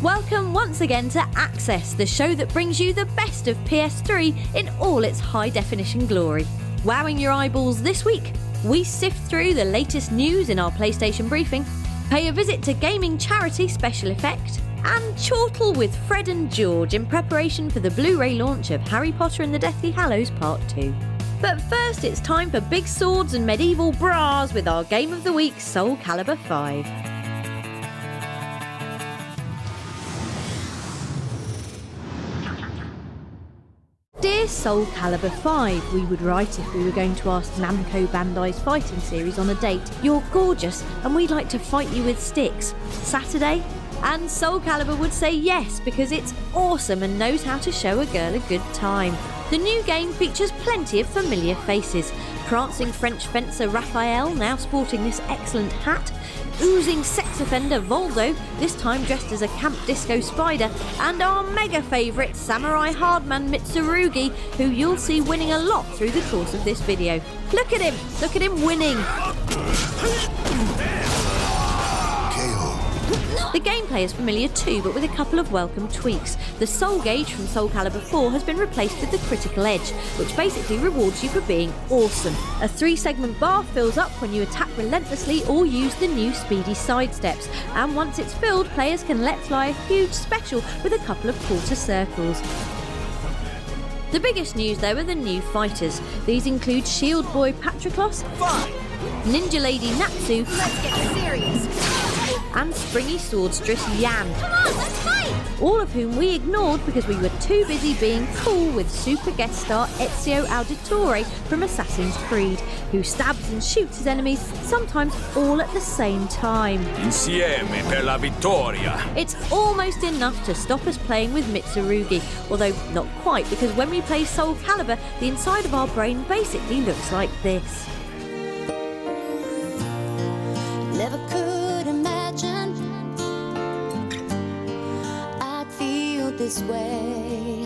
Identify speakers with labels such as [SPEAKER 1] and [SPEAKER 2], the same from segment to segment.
[SPEAKER 1] Welcome once again to Access, the show that brings you the best of PS3 in all its high-definition glory. Wowing your eyeballs this week, we sift through the latest news in our PlayStation briefing, pay a visit to gaming charity Special Effect, and chortle with Fred and George in preparation for the Blu-ray launch of Harry Potter and the Deathly Hallows Part 2. But first, it's time for big swords and medieval bras with our Game of the Week, Soul Calibur 5. Dear Soul Calibur 5, we would write if we were going to ask Namco Bandai's fighting series on a date. You're gorgeous and we'd like to fight you with sticks. Saturday? And Soul Calibur would say yes because it's awesome and knows how to show a girl a good time. The new game features plenty of familiar faces. Prancing French fencer Raphael, now sporting this excellent hat, oozing sex offender Voldo, this time dressed as a camp disco spider, and our mega favourite samurai hardman Mitsurugi, who you'll see winning a lot through the course of this video. Look at him winning! The gameplay is familiar too, but with a couple of welcome tweaks. The Soul Gauge from Soul Calibur 4 has been replaced with the Critical Edge, which basically rewards you for being awesome. A 3-segment bar fills up when you attack relentlessly or use the new speedy sidesteps, and once it's filled, players can let fly a huge special with a couple of quarter circles. The biggest news though are the new fighters. These include Shield Boy Patroclus, Ninja Lady Natsu,
[SPEAKER 2] Let's get serious.
[SPEAKER 1] and springy swordstress Yan.
[SPEAKER 2] Come on, let's fight!
[SPEAKER 1] All of whom we ignored because we were too busy being cool with super guest star Ezio Auditore from Assassin's Creed, who stabs and shoots his enemies, sometimes all at the same time.
[SPEAKER 3] Insieme per la vittoria.
[SPEAKER 1] It's almost enough to stop us playing with Mitsurugi, although not quite, because when we play Soul Calibur, the inside of our brain basically looks like this.
[SPEAKER 2] Never could imagine I'd feel this way.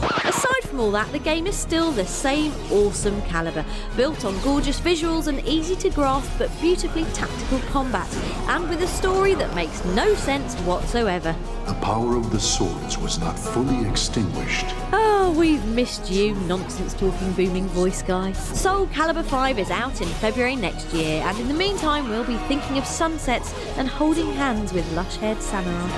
[SPEAKER 1] Aside from all that, the game is still the same awesome Calibur, built on gorgeous visuals and easy to grasp but beautifully tactical combat, and with a story that makes no sense whatsoever.
[SPEAKER 4] The power of the swords was not fully extinguished.
[SPEAKER 1] Oh, we've missed you, nonsense-talking booming voice guy. Soul Calibur 5 is out in February next year, and in the meantime we'll be thinking of sunsets and holding hands with lush-haired samurai.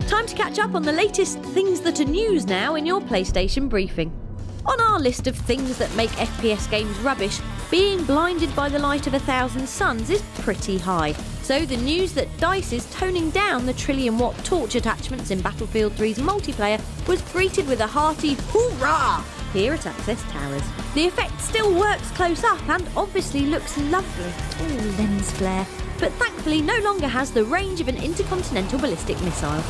[SPEAKER 1] Time to catch up on the latest things that are news now in your PlayStation briefing. On our list of things that make FPS games rubbish, being blinded by the light of 1,000 suns is pretty high. So the news that DICE is toning down the trillion-watt torch attachments in Battlefield 3's multiplayer was greeted with a hearty hoorah here at Access Towers. The effect still works close up and obviously looks lovely. Ooh, lens flare. But thankfully no longer has the range of an intercontinental ballistic missile.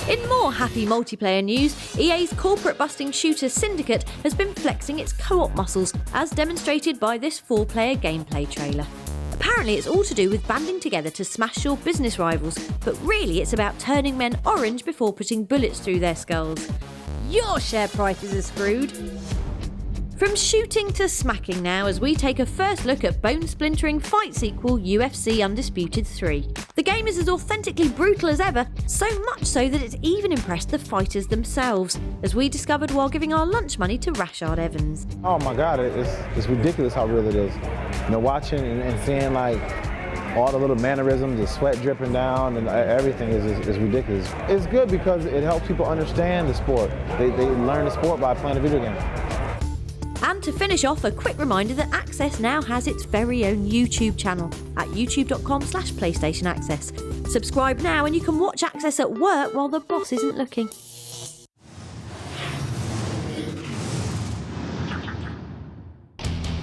[SPEAKER 1] In more happy multiplayer news, EA's corporate-busting shooter Syndicate has been flexing its co-op muscles, as demonstrated by this 4-player gameplay trailer. Apparently it's all to do with banding together to smash your business rivals, but really it's about turning men orange before putting bullets through their skulls. Your share prices are screwed. From shooting to smacking now, as we take a first look at bone-splintering fight sequel UFC Undisputed 3. The game is as authentically brutal as ever, so much so that it's even impressed the fighters themselves, as we discovered while giving our lunch money to Rashard Evans.
[SPEAKER 5] Oh my God, it's ridiculous how real it is. You know, watching and seeing like all the little mannerisms, the sweat dripping down, and everything is ridiculous. It's good because it helps people understand the sport. They learn the sport by playing a video game.
[SPEAKER 1] And to finish off, a quick reminder that Access now has its very own YouTube channel at youtube.com/PlayStation Access. Subscribe now and you can watch Access at work while the boss isn't looking.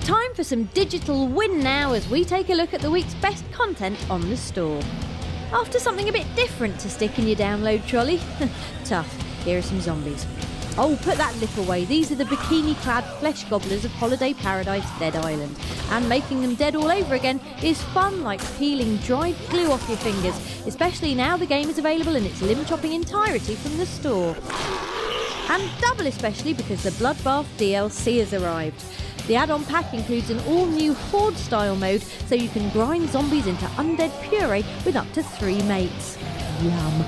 [SPEAKER 1] Time for some digital win now as we take a look at the week's best content on the store. After something a bit different to stick in your download trolley? Tough. Here are some zombies. Oh, put that lip away. These are the bikini-clad flesh gobblers of Holiday Paradise Dead Island. And making them dead all over again is fun like peeling dried glue off your fingers, especially now the game is available in its limb-chopping entirety from the store. and double especially because the Bloodbath DLC has arrived. The add-on pack includes an all-new Horde-style mode, so you can grind zombies into undead puree with up to 3 mates. Yum.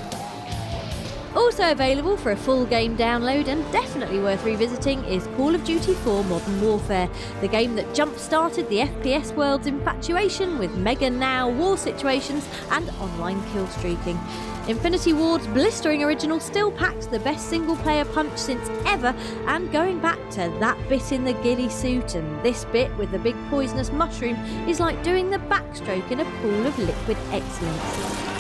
[SPEAKER 1] Also available for a full game download and definitely worth revisiting is Call of Duty 4 Modern Warfare, the game that jump-started the FPS world's infatuation with mega now war situations and online kill streaking. Infinity Ward's blistering original still packs the best single-player punch since ever, and going back to that bit in the ghillie suit and this bit with the big poisonous mushroom is like doing the backstroke in a pool of liquid excellence.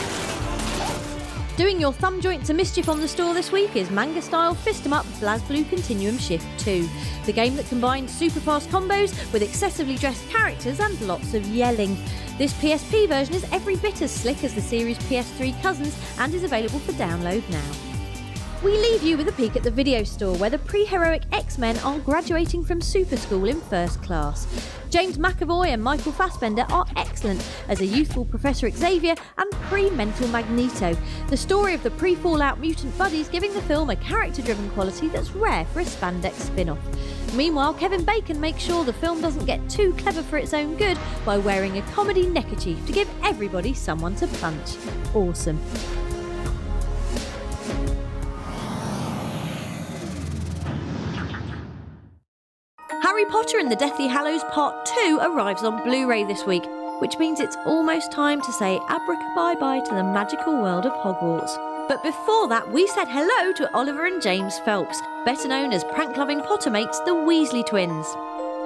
[SPEAKER 1] Doing your thumb joint to mischief on the store this week is manga-style Fist 'em Up BlazBlue Continuum Shift 2, the game that combines super-fast combos with excessively dressed characters and lots of yelling. This PSP version is every bit as slick as the series' PS3 cousins and is available for download now. We leave you with a peek at the video store where the pre-heroic X-Men are graduating from super school in first class. James McAvoy and Michael Fassbender are excellent as a youthful Professor Xavier and pre-mental Magneto, the story of the pre-Fallout mutant buddies giving the film a character-driven quality that's rare for a spandex spin-off. Meanwhile, Kevin Bacon makes sure the film doesn't get too clever for its own good by wearing a comedy neckerchief to give everybody someone to punch. Awesome. Harry Potter and the Deathly Hallows Part 2 arrives on Blu-ray this week, which means it's almost time to say abracabye-bye to the magical world of Hogwarts. But before that, we said hello to Oliver and James Phelps, better known as prank-loving Pottermates, the Weasley twins.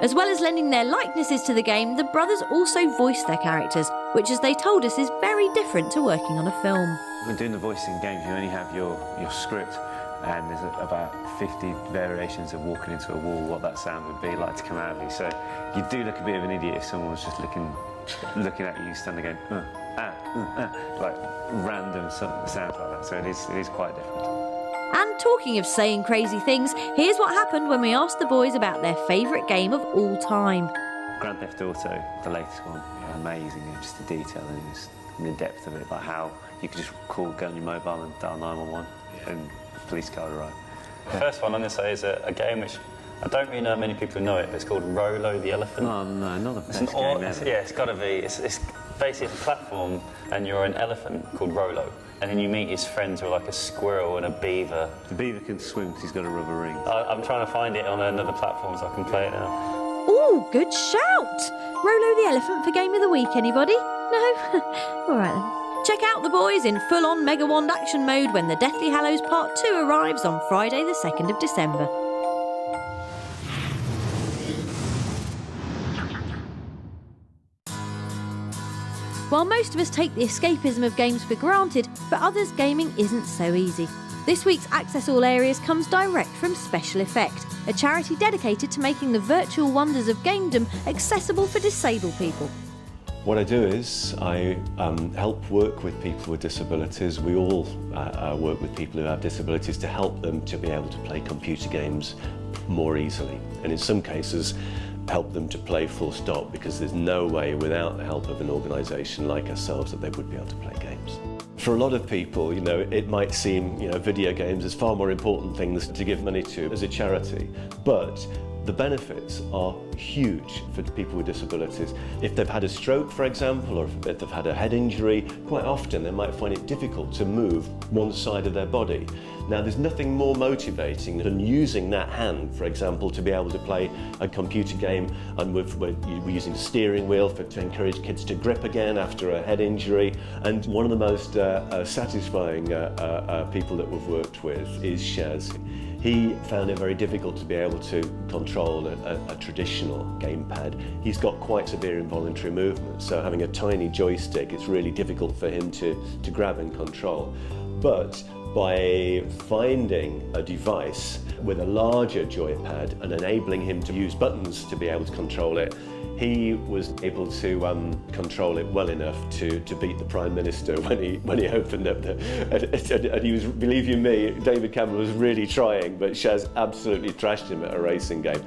[SPEAKER 1] As well as lending their likenesses to the game, the brothers also voiced their characters, which, as they told us, is very different to working on a film.
[SPEAKER 6] When doing the voicing games, you only have your script, and there's about 50 variations of walking into a wall, what that sound would be like to come out of you. So you do look a bit of an idiot if someone was just looking at you standing going, like random sounds like that. So it is quite different.
[SPEAKER 1] And talking of saying crazy things, here's what happened when we asked the boys about their favourite game of all time.
[SPEAKER 6] Grand Theft Auto, the latest one, amazing, just the detail and the depth of it, like how you could just go on your mobile and dial 911 and the police car arrive.
[SPEAKER 7] The first one I'm going to say is a game which I don't really know many people who know it, but it's called Rolo the Elephant.
[SPEAKER 6] Oh no, not the best
[SPEAKER 7] it's
[SPEAKER 6] game ever.
[SPEAKER 7] Yeah, it's got to be. It's basically a platform and you're an elephant called Rolo. And then you meet his friends who are like a squirrel and a beaver.
[SPEAKER 6] The beaver can swim because he's got a rubber ring.
[SPEAKER 7] I'm trying to find it on another platform so I can play it now.
[SPEAKER 1] Ooh, good shout! Rolo the Elephant for Game of the Week, anybody? No? Alright then. Check out the boys in full-on Mega Wand action mode when the Deathly Hallows Part 2 arrives on Friday the 2nd of December. While most of us take the escapism of games for granted, for others gaming isn't so easy. This week's Access All Areas comes direct from Special Effect, a charity dedicated to making the virtual wonders of gamedom accessible for disabled people.
[SPEAKER 8] What I do is I help work with people with disabilities. We all work with people who have disabilities to help them to be able to play computer games more easily. And in some cases, help them to play full stop, because there's no way without the help of an organisation like ourselves that they would be able to play games. For a lot of people, it might seem, video games as far more important things to give money to as a charity, but the benefits are huge for people with disabilities. If they've had a stroke, for example, or if they've had a head injury, quite often they might find it difficult to move one side of their body. Now, there's nothing more motivating than using that hand, for example, to be able to play a computer game, and we're using the steering wheel to encourage kids to grip again after a head injury. And one of the most satisfying people that we've worked with is Shaz. He found it very difficult to be able to control a traditional gamepad. He's got quite severe involuntary movements, so having a tiny joystick, it's really difficult for him to grab and control. But by finding a device with a larger joypad and enabling him to use buttons to be able to control it, he was able to control it well enough to beat the Prime Minister when he opened up and he was, believe you me, David Cameron was really trying, but Shaz absolutely trashed him at a racing game.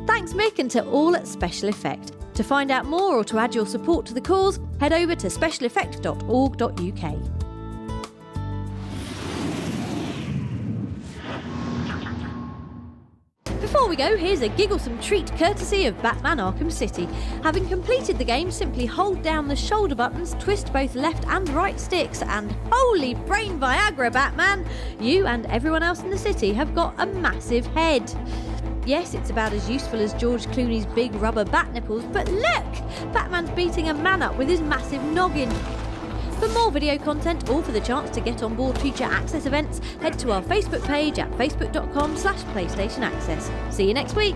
[SPEAKER 1] Thanks Mick, and to all at Special Effect. To find out more or to add your support to the cause, head over to specialeffect.org.uk. Before we go, here's a gigglesome treat courtesy of Batman Arkham City. Having completed the game, simply hold down the shoulder buttons, twist both left and right sticks, and holy brain Viagra, Batman! You and everyone else in the city have got a massive head. Yes, it's about as useful as George Clooney's big rubber bat nipples, but look! Batman's beating a man up with his massive noggin. For more video content or for the chance to get on board future Access events, head to our Facebook page at facebook.com/PlayStation Access. See you next week!